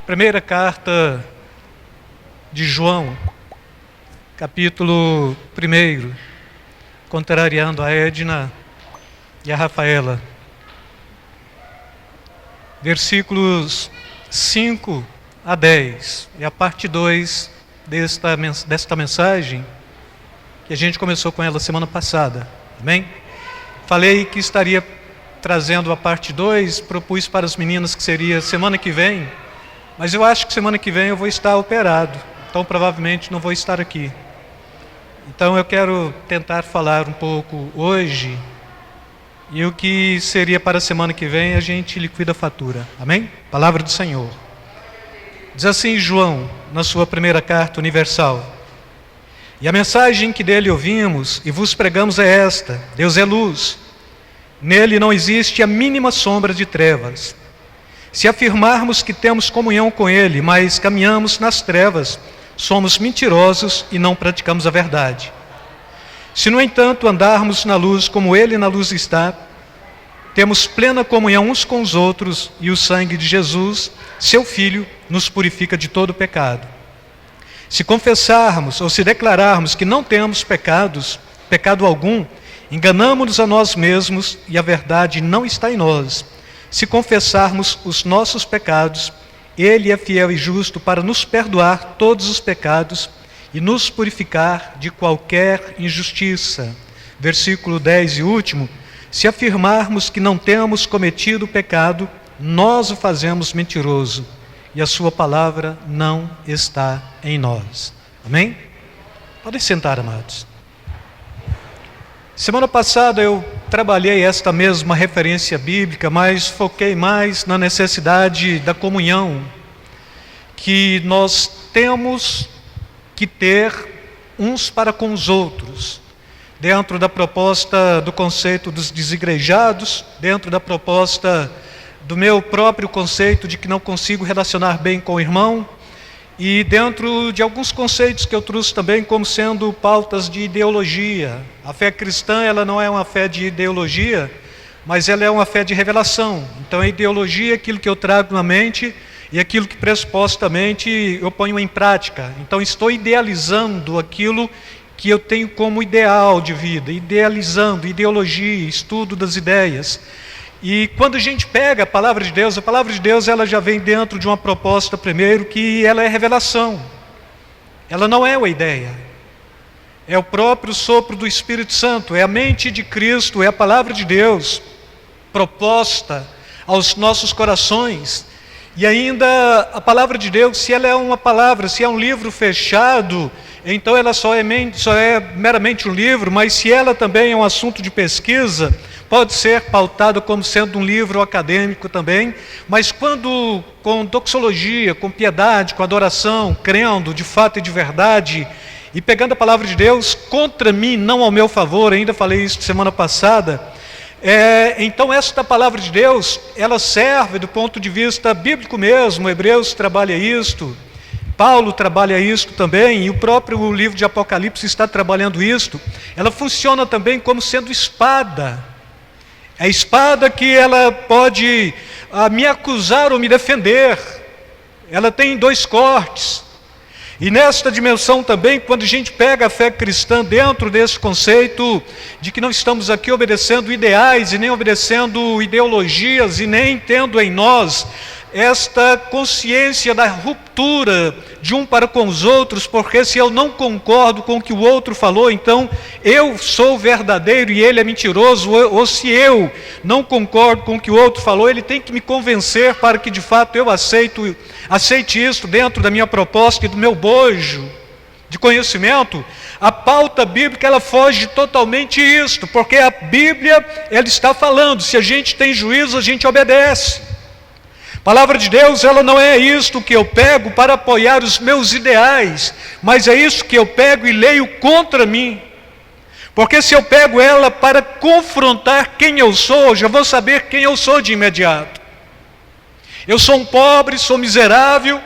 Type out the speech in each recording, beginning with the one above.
Primeira carta de João, capítulo 1, contrariando a Edna e a Rafaela. Versículos 5 a 10, é a parte 2 desta mensagem, que a gente começou com ela semana passada, amém? Falei que estaria trazendo a parte 2, propus para as meninas que seria semana que vem, mas eu acho que semana que vem eu vou estar operado, então provavelmente não vou estar aqui. Então eu quero tentar falar um pouco hoje, e o que seria para a semana que vem a gente liquida a fatura, amém? Palavra do Senhor. Diz assim João, na sua primeira carta universal: e a mensagem que dele ouvimos e vos pregamos é esta: Deus é luz, nele não existe a mínima sombra de trevas. Se afirmarmos que temos comunhão com ele, mas caminhamos nas trevas, somos mentirosos e não praticamos a verdade. Se, no entanto, andarmos na luz como ele na luz está, temos plena comunhão uns com os outros, e o sangue de Jesus, seu Filho, nos purifica de todo pecado. Se confessarmos ou se declararmos que não temos pecado algum, enganamo-nos a nós mesmos e a verdade não está em nós. Se confessarmos os nossos pecados, ele é fiel e justo para nos perdoar todos os pecados e nos purificar de qualquer injustiça. Versículo 10 e último: se afirmarmos que não temos cometido pecado, nós o fazemos mentiroso, e a sua palavra não está em nós. Amém? Podem sentar, amados. Semana passada eu trabalhei esta mesma referência bíblica, mas foquei mais na necessidade da comunhão que nós temos que ter uns para com os outros, dentro da proposta do conceito dos desigrejados, dentro da proposta do meu próprio conceito de que não consigo relacionar bem com o irmão, e dentro de alguns conceitos que eu trouxe também como sendo pautas de ideologia. A fé cristã, ela não é uma fé de ideologia, mas ela é uma fé de revelação. Então a ideologia é aquilo que eu trago na mente e aquilo que pressupostamente eu ponho em prática. Então estou idealizando aquilo que eu tenho como ideal de vida, idealizando ideologia, estudo das ideias. E quando a gente pega a palavra de Deus ela já vem dentro de uma proposta primeiro que ela é revelação. Ela não é uma ideia. É o próprio sopro do Espírito Santo, é a mente de Cristo, é a palavra de Deus proposta aos nossos corações. E ainda a palavra de Deus, se ela é uma palavra, se é um livro fechado, então ela só é meramente um livro, mas se ela também é um assunto de pesquisa, pode ser pautado como sendo um livro acadêmico também, mas quando com doxologia, com piedade, com adoração, crendo de fato e de verdade, e pegando a palavra de Deus contra mim, não ao meu favor, ainda falei isso semana passada, então esta palavra de Deus, ela serve do ponto de vista bíblico mesmo. Hebreus trabalha isto, Paulo trabalha isto também, e o próprio livro de Apocalipse está trabalhando isto. Ela funciona também como sendo espada. É a espada que ela pode me acusar ou me defender. Ela tem dois cortes. E nesta dimensão também, quando a gente pega a fé cristã dentro desse conceito de que não estamos aqui obedecendo ideais e nem obedecendo ideologias e nem tendo em nós esta consciência da ruptura de um para com os outros, porque se eu não concordo com o que o outro falou, então eu sou verdadeiro e ele é mentiroso, ou se eu não concordo com o que o outro falou, ele tem que me convencer para que de fato eu aceite isso dentro da minha proposta e do meu bojo de conhecimento. A pauta bíblica, ela foge totalmente isto, porque a Bíblia, ela está falando, se a gente tem juízo, a gente obedece. A palavra de Deus, ela não é isto que eu pego para apoiar os meus ideais, mas é isso que eu pego e leio contra mim. Porque se eu pego ela para confrontar quem eu sou, já vou saber quem eu sou de imediato. Eu sou um pobre, sou miserável,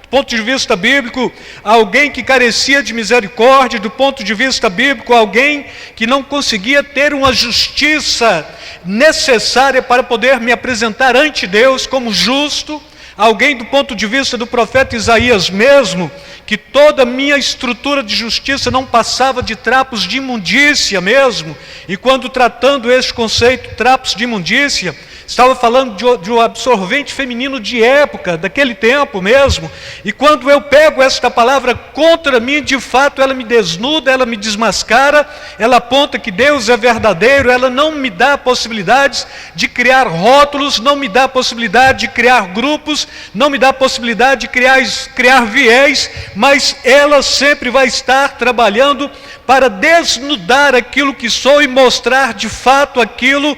do ponto de vista bíblico, alguém que carecia de misericórdia, do ponto de vista bíblico, alguém que não conseguia ter uma justiça necessária para poder me apresentar ante Deus como justo, alguém do ponto de vista do profeta Isaías mesmo, que toda a minha estrutura de justiça não passava de trapos de imundícia mesmo, e quando tratando este conceito, trapos de imundícia, estava falando de um absorvente feminino de época, daquele tempo mesmo, e quando eu pego esta palavra contra mim, de fato ela me desnuda, ela me desmascara, ela aponta que Deus é verdadeiro, ela não me dá possibilidades de criar rótulos, não me dá possibilidade de criar grupos, não me dá possibilidade de criar viés, mas ela sempre vai estar trabalhando para desnudar aquilo que sou e mostrar de fato aquilo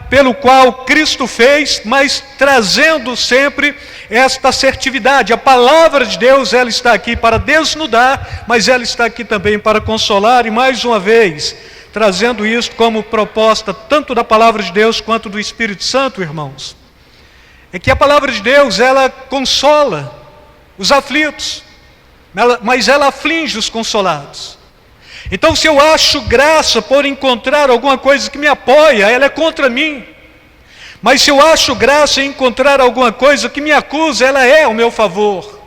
pelo qual Cristo fez, mas trazendo sempre esta assertividade. A palavra de Deus, ela está aqui para desnudar, mas ela está aqui também para consolar, e mais uma vez, trazendo isso como proposta tanto da palavra de Deus quanto do Espírito Santo, irmãos, é que a palavra de Deus, ela consola os aflitos, mas ela aflige os consolados. Então, se eu acho graça por encontrar alguma coisa que me apoia, ela é contra mim. Mas se eu acho graça em encontrar alguma coisa que me acusa, ela é ao meu favor.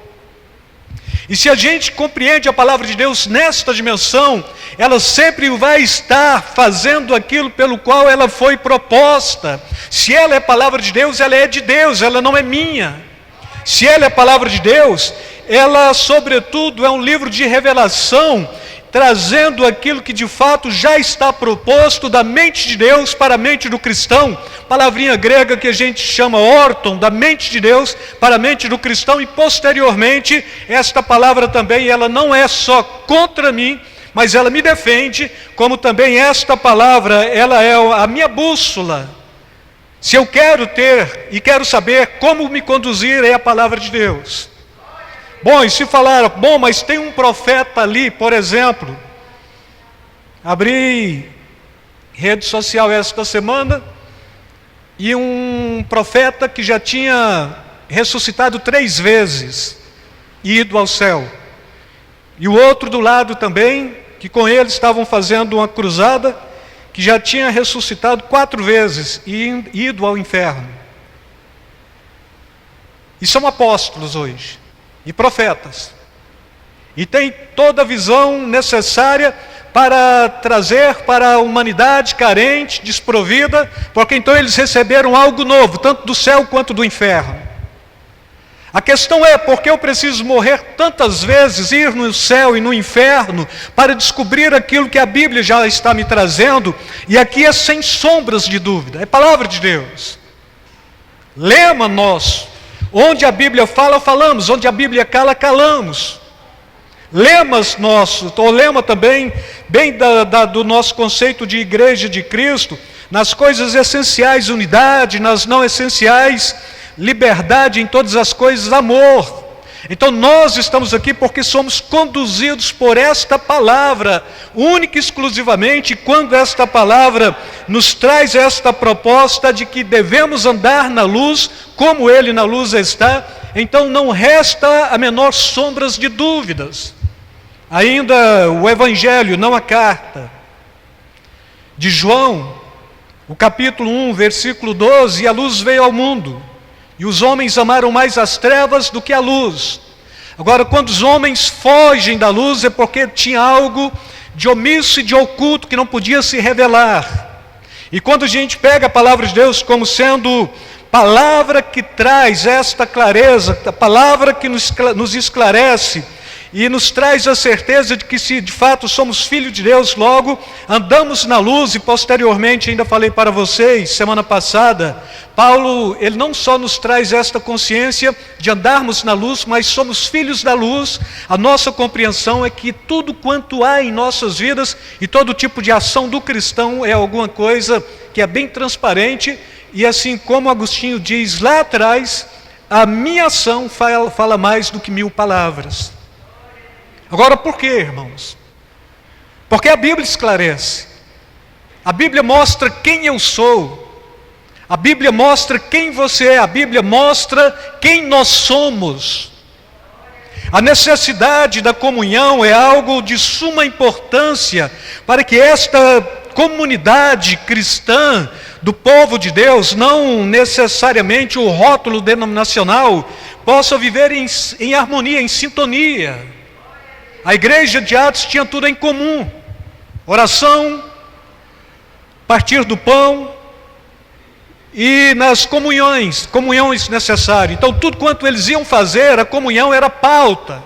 E se a gente compreende a palavra de Deus nesta dimensão, ela sempre vai estar fazendo aquilo pelo qual ela foi proposta. Se ela é palavra de Deus, ela é de Deus, ela não é minha. Se ela é palavra de Deus, ela, sobretudo, é um livro de revelação, trazendo aquilo que de fato já está proposto da mente de Deus para a mente do cristão, palavrinha grega que a gente chama órton, da mente de Deus para a mente do cristão, e posteriormente, esta palavra também, ela não é só contra mim, mas ela me defende, como também esta palavra, ela é a minha bússola. Se eu quero ter e quero saber como me conduzir, é a palavra de Deus. Bom, e se falar, bom, mas tem um profeta ali, por exemplo, abri rede social esta semana, e um profeta que já tinha ressuscitado 3 vezes, e ido ao céu, e o outro do lado também, que com ele estavam fazendo uma cruzada, que já tinha ressuscitado 4 vezes, e ido ao inferno. E são apóstolos hoje, e profetas, e tem toda a visão necessária para trazer para a humanidade carente, desprovida, porque então eles receberam algo novo, tanto do céu quanto do inferno. A questão é, por que eu preciso morrer tantas vezes, ir no céu e no inferno, para descobrir aquilo que a Bíblia já está me trazendo, e aqui é sem sombras de dúvida, é palavra de Deus, lema nosso. Onde a Bíblia fala, falamos. Onde a Bíblia cala, calamos. Lemas nossos, ou lema também, bem do nosso conceito de igreja de Cristo, nas coisas essenciais, unidade, nas não essenciais, liberdade, em todas as coisas, amor. Então nós estamos aqui porque somos conduzidos por esta palavra, única e exclusivamente, quando esta palavra nos traz esta proposta de que devemos andar na luz, como Ele na luz está, então não resta a menor sombras de dúvidas. Ainda o Evangelho, não a carta, de João, o capítulo 1, versículo 12, e a luz veio ao mundo, e os homens amaram mais as trevas do que a luz. Agora, quando os homens fogem da luz, é porque tinha algo de omisso e de oculto que não podia se revelar. E quando a gente pega a palavra de Deus como sendo palavra que traz esta clareza, a palavra que nos esclarece, e nos traz a certeza de que se de fato somos filhos de Deus, logo andamos na luz. E posteriormente, ainda falei para vocês, semana passada, Paulo, ele não só nos traz esta consciência de andarmos na luz, mas somos filhos da luz. A nossa compreensão é que tudo quanto há em nossas vidas, e todo tipo de ação do cristão, é alguma coisa que é bem transparente, e assim como Agostinho diz lá atrás, a minha ação fala mais do que 1000 palavras. Agora, por quê, irmãos? Porque a Bíblia esclarece. A Bíblia mostra quem eu sou. A Bíblia mostra quem você é. A Bíblia mostra quem nós somos. A necessidade da comunhão é algo de suma importância para que esta comunidade cristã do povo de Deus, não necessariamente o rótulo denominacional, possa viver em harmonia, em sintonia. A igreja de Atos tinha tudo em comum: oração, partir do pão e nas comunhões necessárias. Então tudo quanto eles iam fazer, a comunhão era pauta.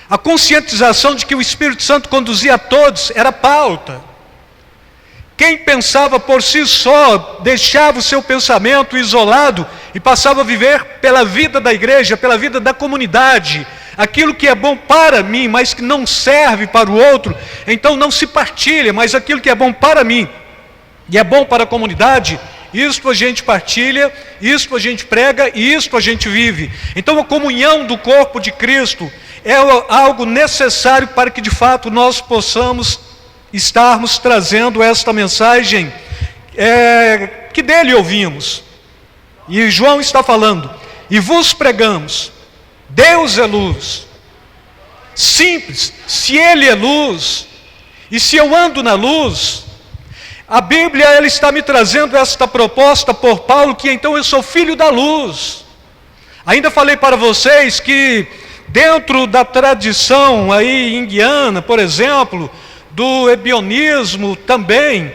A conscientização de que o Espírito Santo conduzia a todos era pauta. Quem pensava por si só, deixava o seu pensamento isolado e passava a viver pela vida da igreja, pela vida da comunidade. Aquilo que é bom para mim, mas que não serve para o outro, então não se partilha, mas aquilo que é bom para mim e é bom para a comunidade, isto a gente partilha, isto a gente prega e isto a gente vive. Então a comunhão do corpo de Cristo é algo necessário para que de fato nós possamos estarmos trazendo esta mensagem que dele ouvimos. E João está falando: e vos pregamos, Deus é luz. Simples, se ele é luz, e se eu ando na luz, a Bíblia ela está me trazendo esta proposta por Paulo, que então eu sou filho da luz. Ainda falei para vocês que dentro da tradição aí indiana, por exemplo, do ebionismo também,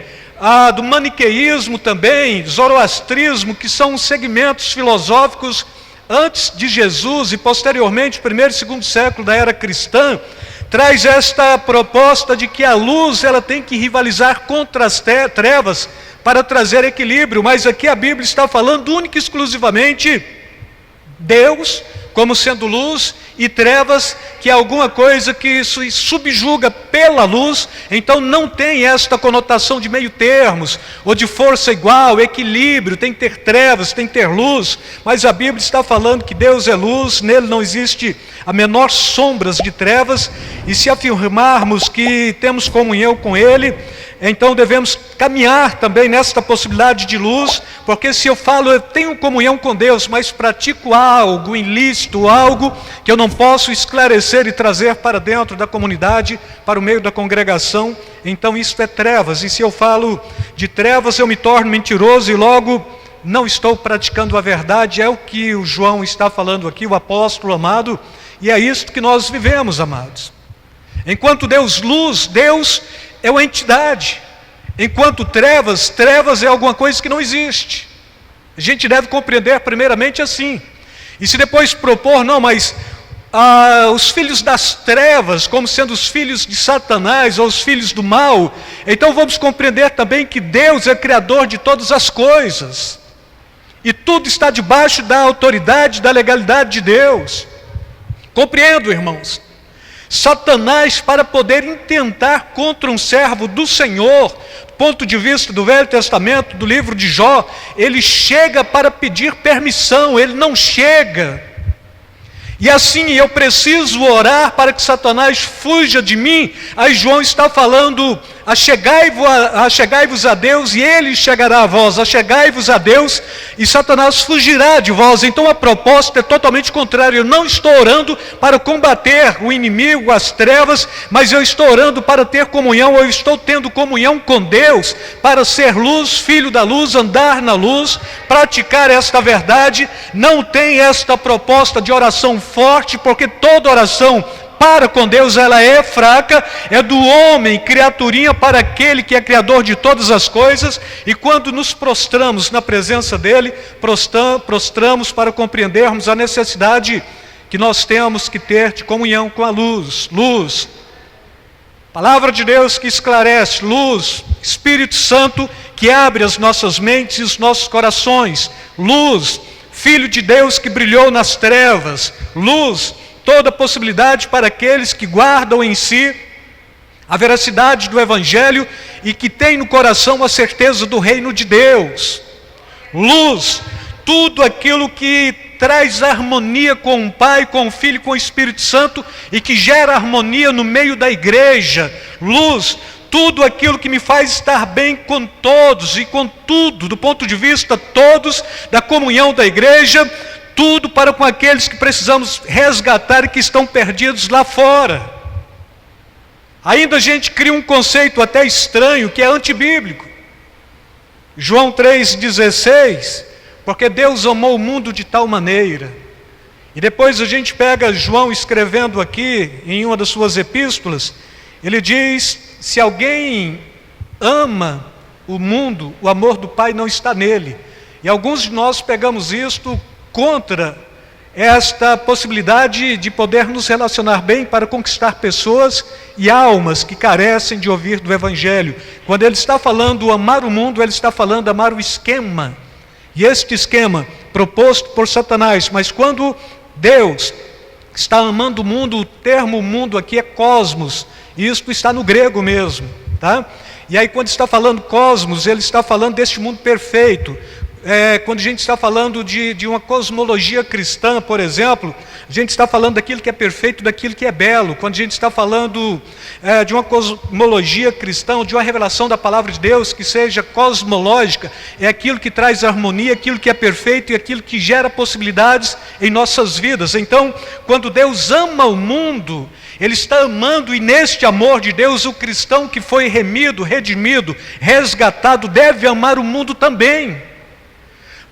do maniqueísmo também, zoroastrismo, que são segmentos filosóficos antes de Jesus e posteriormente, primeiro e segundo século da era cristã, traz esta proposta de que a luz ela tem que rivalizar contra as trevas para trazer equilíbrio. Mas aqui a Bíblia está falando única e exclusivamente Deus como sendo luz e trevas, que é alguma coisa que se subjuga pela luz. Então não tem esta conotação de meio termos, ou de força igual, equilíbrio, tem que ter trevas, tem que ter luz, mas a Bíblia está falando que Deus é luz, nele não existe a menor sombras de trevas, e se afirmarmos que temos comunhão com Ele, então devemos caminhar também nesta possibilidade de luz, porque se eu falo, eu tenho comunhão com Deus, mas pratico algo ilícito, algo que eu não posso esclarecer e trazer para dentro da comunidade, para o meio da congregação, então isso é trevas. E se eu falo de trevas, eu me torno mentiroso e logo não estou praticando a verdade. É o que o João está falando aqui, o apóstolo amado, e é isto que nós vivemos, amados. Enquanto Deus luz, Deus é uma entidade. Enquanto trevas, trevas é alguma coisa que não existe. A gente deve compreender primeiramente assim. E se depois propor, não, mas os filhos das trevas, como sendo os filhos de Satanás, ou os filhos do mal, então vamos compreender também que Deus é criador de todas as coisas. E tudo está debaixo da autoridade, da legalidade de Deus. Compreendo, irmãos? Satanás, para poder intentar contra um servo do Senhor, do ponto de vista do Velho Testamento, do livro de Jó, ele chega para pedir permissão, ele não chega. E assim eu preciso orar para que Satanás fuja de mim. Aí João está falando: achegai-vos a Deus e Ele chegará a vós. Achegai-vos a Deus e Satanás fugirá de vós. Então a proposta é totalmente contrária. Eu não estou orando para combater o inimigo, as trevas, mas eu estou orando para ter comunhão. Eu estou tendo comunhão com Deus, para ser luz, filho da luz, andar na luz, praticar esta verdade. Não tem esta proposta de oração forte, porque toda oração para com Deus ela é fraca, é do homem, criaturinha, para aquele que é criador de todas as coisas. E quando nos prostramos na presença dele, prostramos para compreendermos a necessidade que nós temos que ter de comunhão com a luz. Luz, palavra de Deus que esclarece, luz, Espírito Santo que abre as nossas mentes e os nossos corações, luz, Filho de Deus que brilhou nas trevas, luz, toda possibilidade para aqueles que guardam em si a veracidade do Evangelho e que têm no coração a certeza do reino de Deus. Luz, tudo aquilo que traz harmonia com o Pai, com o Filho e com o Espírito Santo e que gera harmonia no meio da igreja. Luz, tudo aquilo que me faz estar bem com todos e com tudo, do ponto de vista todos, da comunhão da igreja, tudo para com aqueles que precisamos resgatar e que estão perdidos lá fora. Ainda a gente cria um conceito até estranho, que é antibíblico. João 3,16, porque Deus amou o mundo de tal maneira. E depois a gente pega João escrevendo aqui, em uma das suas epístolas, ele diz, se alguém ama o mundo, o amor do Pai não está nele. E alguns de nós pegamos isto contra esta possibilidade de poder nos relacionar bem para conquistar pessoas e almas que carecem de ouvir do Evangelho. Quando ele está falando amar o mundo, ele está falando amar o esquema. E este esquema proposto por Satanás, mas quando Deus está amando o mundo, o termo mundo aqui é cosmos, e isto está no grego mesmo, tá? E aí quando está falando cosmos, ele está falando deste mundo perfeito. Quando a gente está falando de uma cosmologia cristã, por exemplo, a gente está falando daquilo que é perfeito, daquilo que é belo. Quando a gente está falando de uma cosmologia cristã, de uma revelação da palavra de Deus que seja cosmológica, é aquilo que traz harmonia, aquilo que é perfeito e aquilo que gera possibilidades em nossas vidas. Então, quando Deus ama o mundo, Ele está amando, e neste amor de Deus, o cristão que foi remido, redimido, resgatado, deve amar o mundo também,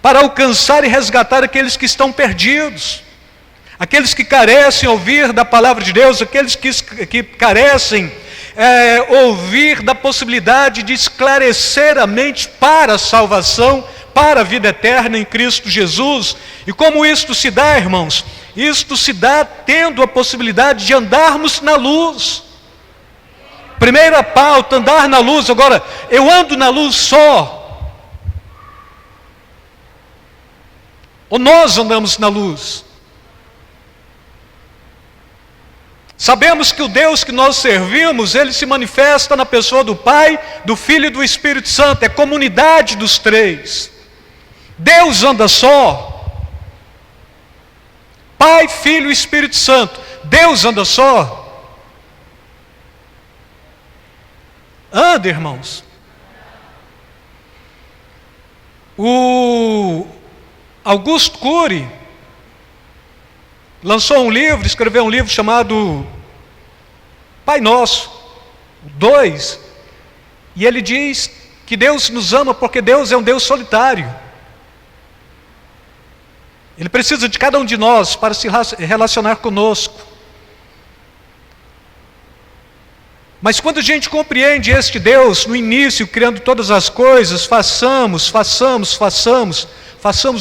para alcançar e resgatar aqueles que estão perdidos, aqueles que carecem ouvir da palavra de Deus, aqueles que carecem ouvir da possibilidade de esclarecer a mente para a salvação, para a vida eterna em Cristo Jesus. E como isto se dá, irmãos? Isto se dá tendo a possibilidade de andarmos na luz. Primeira pauta, andar na luz. Agora, eu ando na luz só, ou nós andamos na luz? Sabemos que o Deus que nós servimos, Ele se manifesta na pessoa do Pai, do Filho e do Espírito Santo. É a comunidade dos três. Deus anda só. Pai, Filho e Espírito Santo. Deus anda só. Anda, irmãos. O Augusto Cury lançou um livro, escreveu um livro chamado Pai Nosso 2, e ele diz que Deus nos ama porque Deus é um Deus solitário. Ele precisa de cada um de nós para se relacionar conosco. Mas quando a gente compreende este Deus, no início, criando todas as coisas, façamos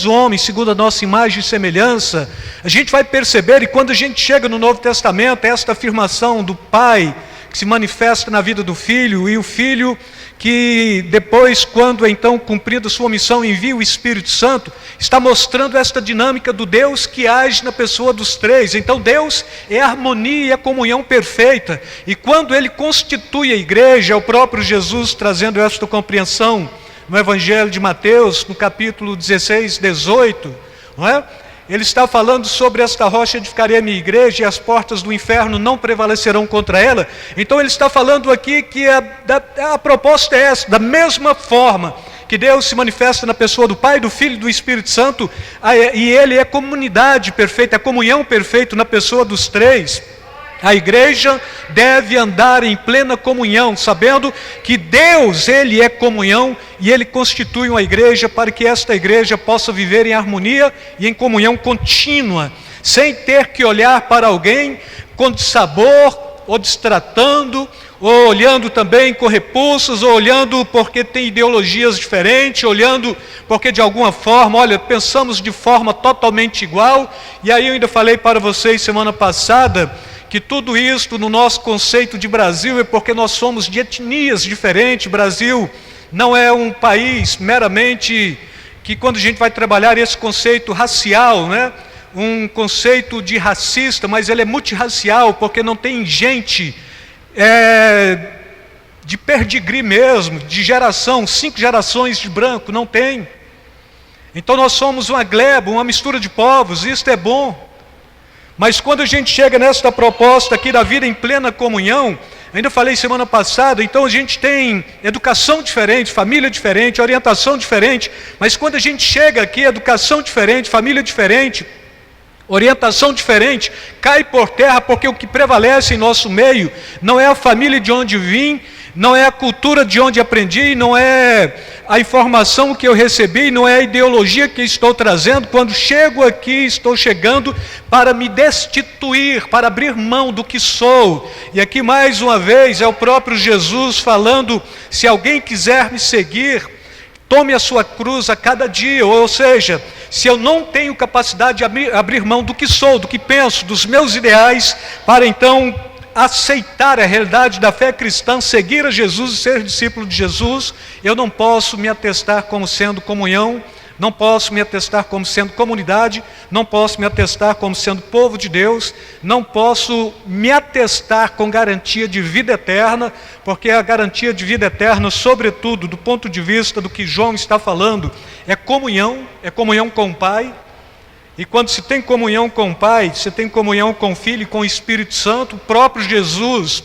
o homem segundo a nossa imagem e semelhança, a gente vai perceber, e quando a gente chega no Novo Testamento, esta afirmação do Pai, que se manifesta na vida do Filho, e o Filho que depois, quando então cumprida sua missão, envia o Espírito Santo, está mostrando esta dinâmica do Deus que age na pessoa dos três. Então Deus é a harmonia e a comunhão perfeita, e quando Ele constitui a igreja, é o próprio Jesus trazendo esta compreensão no Evangelho de Mateus, no capítulo 16, 18, não é? Ele está falando sobre esta rocha edificarei a minha igreja, e as portas do inferno não prevalecerão contra ela. Então ele está falando aqui que a proposta é essa, da mesma forma que Deus se manifesta na pessoa do Pai, do Filho e do Espírito Santo, e Ele é a comunidade perfeita, a comunhão perfeita na pessoa dos três. A igreja deve andar em plena comunhão, sabendo que Deus, Ele é comunhão, e Ele constitui uma igreja para que esta igreja possa viver em harmonia e em comunhão contínua, sem ter que olhar para alguém com dissabor, ou destratando, ou olhando também com repulsos, ou olhando porque tem ideologias diferentes, olhando porque de alguma forma, olha, pensamos de forma totalmente igual. E aí eu ainda falei para vocês semana passada, que tudo isto no nosso conceito de Brasil é porque nós somos de etnias diferentes. Brasil não é um país meramente que, quando a gente vai trabalhar esse conceito racial, né, um conceito de racista, mas ele é multirracial, porque não tem gente de perdigree mesmo, de geração, 5 gerações de branco, não tem. Então nós somos uma gleba, uma mistura de povos, isto é bom. Mas quando a gente chega nesta proposta aqui da vida em plena comunhão, ainda falei semana passada, então a gente tem educação diferente, família diferente, orientação diferente, mas quando a gente chega aqui, educação diferente, família diferente, orientação diferente, cai por terra, porque o que prevalece em nosso meio não é a família de onde vim, não é a cultura de onde aprendi, não é a informação que eu recebi, não é a ideologia que estou trazendo. Quando chego aqui, estou chegando para me destituir, para abrir mão do que sou. E aqui mais uma vez é o próprio Jesus falando: se alguém quiser me seguir, tome a sua cruz a cada dia. Ou seja, se eu não tenho capacidade de abrir mão do que sou, do que penso, dos meus ideais, para então aceitar a realidade da fé cristã, seguir a Jesus e ser discípulo de Jesus, eu não posso me atestar como sendo comunhão, não posso me atestar como sendo comunidade, não posso me atestar como sendo povo de Deus, não posso me atestar com garantia de vida eterna, porque a garantia de vida eterna, sobretudo do ponto de vista do que João está falando, é comunhão com o Pai. E quando se tem comunhão com o Pai, se tem comunhão com o Filho e com o Espírito Santo, o próprio Jesus,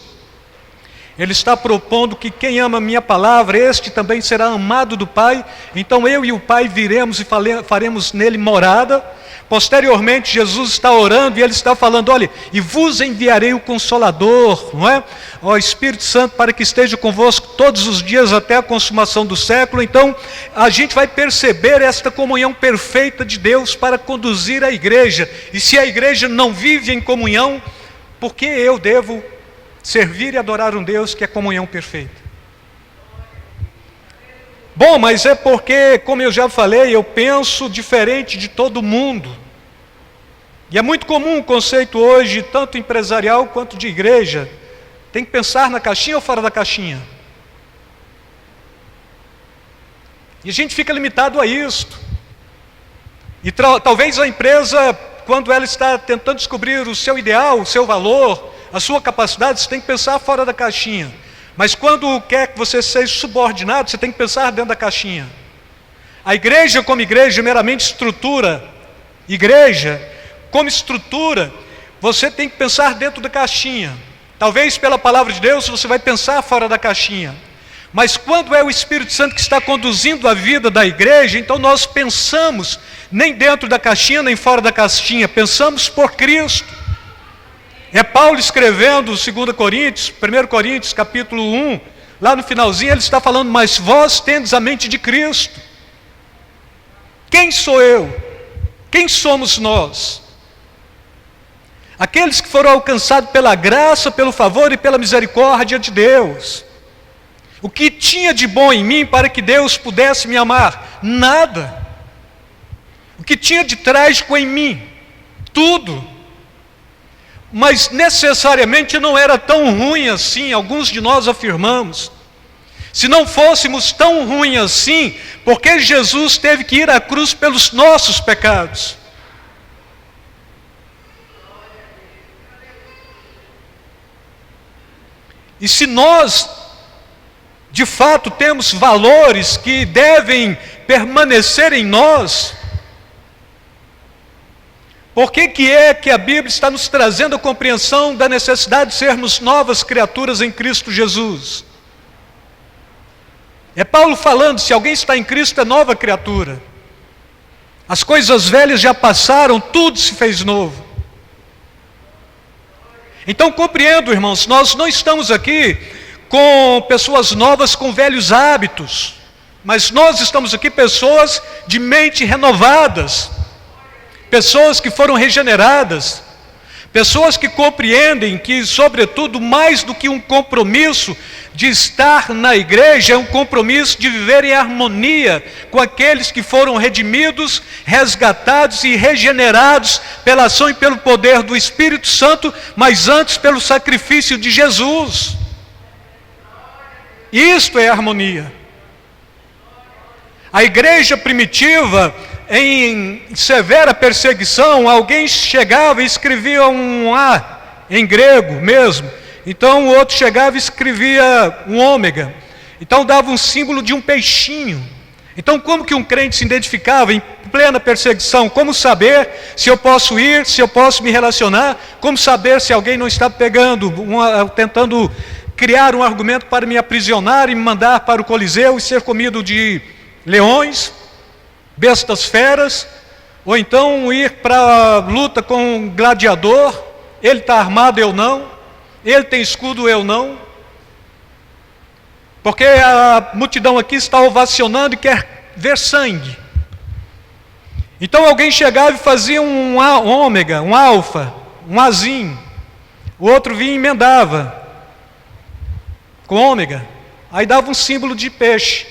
Ele está propondo que quem ama a minha palavra, este também será amado do Pai. Então eu e o Pai viremos e faremos nele morada. Posteriormente, Jesus está orando e Ele está falando: olha, e vos enviarei o Consolador, não é? Ó Espírito Santo, para que esteja convosco todos os dias até a consumação do século. Então, a gente vai perceber esta comunhão perfeita de Deus para conduzir a igreja. E se a igreja não vive em comunhão, por que eu devo servir e adorar um Deus que é comunhão perfeita? Bom, mas é porque, como eu já falei, eu penso diferente de todo mundo. E é muito comum o conceito hoje, tanto empresarial quanto de igreja. Tem que pensar na caixinha ou fora da caixinha? E a gente fica limitado a isto. E talvez a empresa, quando ela está tentando descobrir o seu ideal, o seu valor, a sua capacidade, você tem que pensar fora da caixinha. Mas quando quer que você seja subordinado, você tem que pensar dentro da caixinha. A igreja como igreja, meramente estrutura. Igreja como estrutura, você tem que pensar dentro da caixinha. Talvez pela palavra de Deus você vai pensar fora da caixinha. Mas quando é o Espírito Santo que está conduzindo a vida da igreja, então nós pensamos nem dentro da caixinha, nem fora da caixinha. Pensamos por Cristo. É Paulo escrevendo 2 Coríntios, 1 Coríntios capítulo 1, lá no finalzinho ele está falando: mas vós tendes a mente de Cristo. Quem sou eu? Quem somos nós? Aqueles que foram alcançados pela graça, pelo favor e pela misericórdia de Deus. O que tinha de bom em mim para que Deus pudesse me amar? Nada. O que tinha de trágico em mim? Tudo. Mas necessariamente não era tão ruim assim, alguns de nós afirmamos. Se não fôssemos tão ruim assim, por que Jesus teve que ir à cruz pelos nossos pecados? E se nós, de fato, temos valores que devem permanecer em nós, por que é que a Bíblia está nos trazendo a compreensão da necessidade de sermos novas criaturas em Cristo Jesus? É Paulo falando: se alguém está em Cristo é nova criatura. As coisas velhas já passaram, tudo se fez novo. Então compreendo, irmãos, nós não estamos aqui com pessoas novas com velhos hábitos, mas nós estamos aqui pessoas de mente renovadas, pessoas que foram regeneradas, pessoas que compreendem que, sobretudo, mais do que um compromisso de estar na igreja, é um compromisso de viver em harmonia com aqueles que foram redimidos, resgatados e regenerados pela ação e pelo poder do Espírito Santo, mas antes pelo sacrifício de Jesus. Isto é harmonia. A igreja primitiva, em severa perseguição, alguém chegava e escrevia um A, em grego mesmo. Então o outro chegava e escrevia um ômega. Então dava um símbolo de um peixinho. Então como que um crente se identificava em plena perseguição? Como saber se eu posso ir, se eu posso me relacionar? Como saber se alguém não está tentando criar um argumento para me aprisionar e me mandar para o Coliseu e ser comido de leões, bestas feras, ou então ir para a luta com um gladiador? Ele está armado, eu não. Ele tem escudo, eu não. Porque a multidão aqui está ovacionando e quer ver sangue. Então alguém chegava e fazia um ômega, um alfa, um azinho. O outro vinha e emendava com ômega. Aí dava um símbolo de peixe.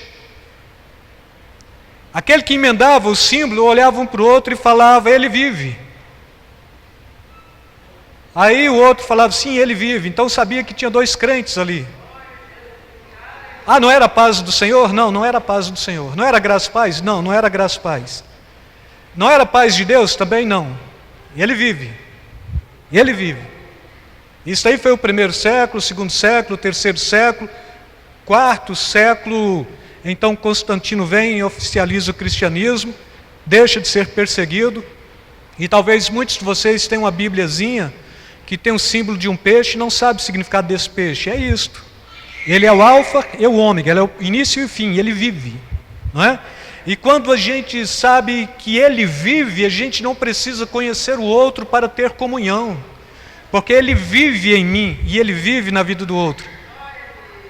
Aquele que emendava o símbolo olhava um para o outro e falava, ele vive. Aí o outro falava, sim, ele vive. Então sabia que tinha dois crentes ali. Ah, não era a paz do Senhor? Não, não era a paz do Senhor. Não era graça e paz? Não, não era graça e paz. Não era a paz de Deus? Também não. Ele vive. Ele vive. Isso aí foi o primeiro século, o segundo século, o terceiro século, quarto século. Então Constantino vem e oficializa o cristianismo, deixa de ser perseguido. E talvez muitos de vocês tenham uma bíbliazinha que tem um símbolo de um peixe e não sabe o significado desse peixe. É isto. Ele é o alfa e o ômega, ele é o início e o fim, ele vive, não é? E quando a gente sabe que ele vive, a gente não precisa conhecer o outro para ter comunhão, porque ele vive em mim e ele vive na vida do outro.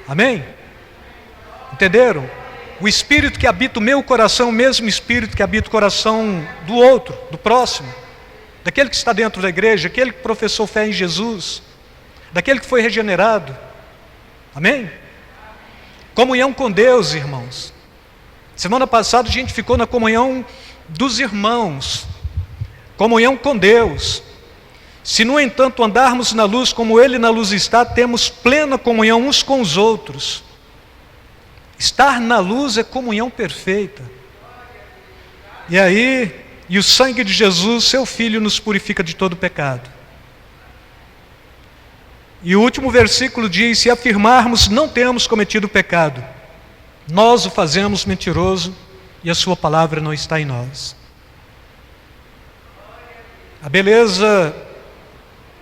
Amém? Entenderam? O Espírito que habita o meu coração, o mesmo Espírito que habita o coração do outro, do próximo, daquele que está dentro da igreja, aquele que professou fé em Jesus, daquele que foi regenerado. Amém? Comunhão com Deus, irmãos. Semana passada a gente ficou na comunhão dos irmãos, comunhão com Deus. Se no entanto andarmos na luz como Ele na luz está, temos plena comunhão uns com os outros. Estar na luz é comunhão perfeita. E o sangue de Jesus, seu Filho, nos purifica de todo pecado. E o último versículo diz, se afirmarmos não temos cometido pecado, nós o fazemos mentiroso e a sua palavra não está em nós. A beleza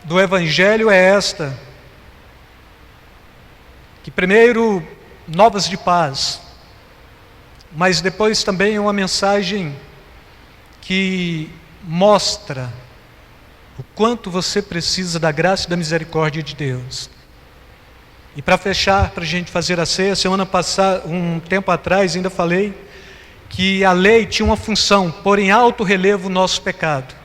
do Evangelho é esta, que primeiro, novas de paz, mas depois também é uma mensagem que mostra o quanto você precisa da graça e da misericórdia de Deus. E para fechar, para a gente fazer a ceia, semana passada, um tempo atrás, ainda falei que a lei tinha uma função, pôr em alto relevo o nosso pecado.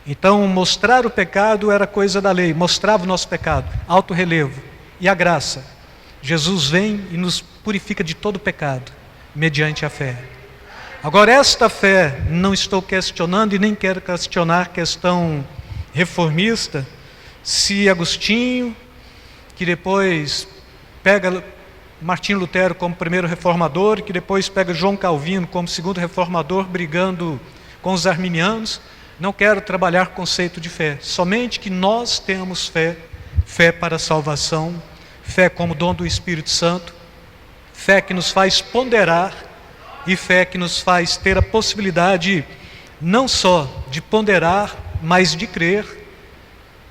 Então, mostrar o pecado era coisa da lei, mostrava o nosso pecado, alto relevo. E a graça, Jesus vem e nos purifica de todo pecado, mediante a fé. Agora, esta fé, não estou questionando e nem quero questionar a questão reformista, se Agostinho, que depois pega Martim Lutero como primeiro reformador, que depois pega João Calvino como segundo reformador, brigando com os arminianos, não quero trabalhar conceito de fé, somente que nós temos fé, fé para a salvação, fé como dom do Espírito Santo, fé que nos faz ponderar, e fé que nos faz ter a possibilidade não só de ponderar, mas de crer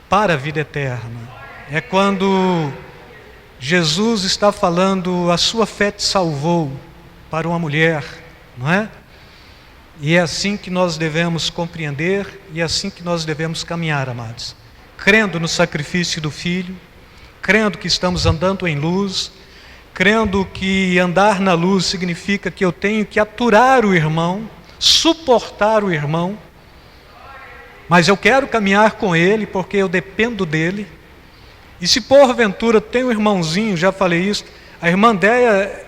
para a vida eterna. É quando Jesus está falando, a sua fé te salvou, para uma mulher, não é? E é assim que nós devemos compreender, e é assim que nós devemos caminhar, amados. Crendo no sacrifício do Filho, crendo que estamos andando em luz, crendo que andar na luz significa que eu tenho que aturar o irmão, suportar o irmão, mas eu quero caminhar com ele porque eu dependo dele. E se porventura tem um irmãozinho, já falei isso, a irmã Déia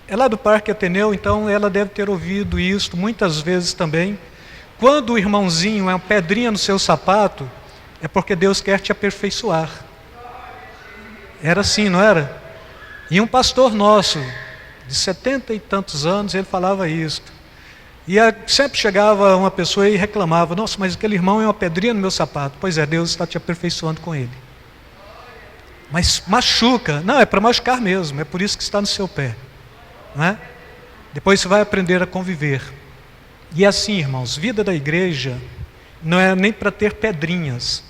é lá do Parque Ateneu, então ela deve ter ouvido isso muitas vezes também. Quando o irmãozinho é uma pedrinha no seu sapato, é porque Deus quer te aperfeiçoar. Era assim, não era? E um pastor nosso, de 70 e tantos anos, ele falava isso. E sempre chegava uma pessoa e reclamava, nossa, mas aquele irmão é uma pedrinha no meu sapato. Pois é, Deus está te aperfeiçoando com ele. Mas machuca. Não, é para machucar mesmo, é por isso que está no seu pé. Não é? Depois você vai aprender a conviver. E assim, irmãos, vida da igreja não é nem para ter pedrinhas,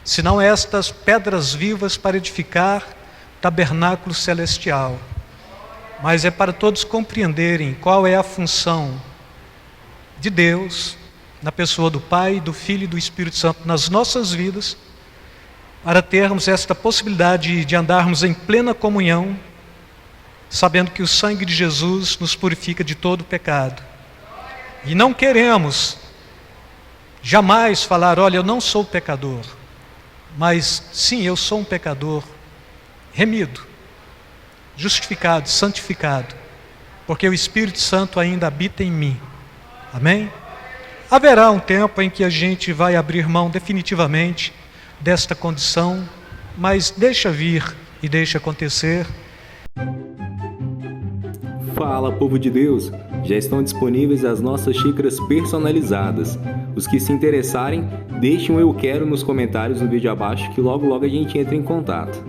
senão estas pedras vivas para edificar tabernáculo celestial, mas é para todos compreenderem qual é a função de Deus na pessoa do Pai, do Filho e do Espírito Santo nas nossas vidas, para termos esta possibilidade de andarmos em plena comunhão sabendo que o sangue de Jesus nos purifica de todo pecado. E não queremos jamais falar, olha, eu não sou pecador, mas sim, eu sou um pecador remido, justificado, santificado, porque o Espírito Santo ainda habita em mim. Amém? Haverá um tempo em que a gente vai abrir mão definitivamente desta condição, mas deixa vir e deixa acontecer. Fala, povo de Deus! Já estão disponíveis as nossas xícaras personalizadas. Os que se interessarem, deixem um eu quero nos comentários no vídeo abaixo que logo a gente entra em contato.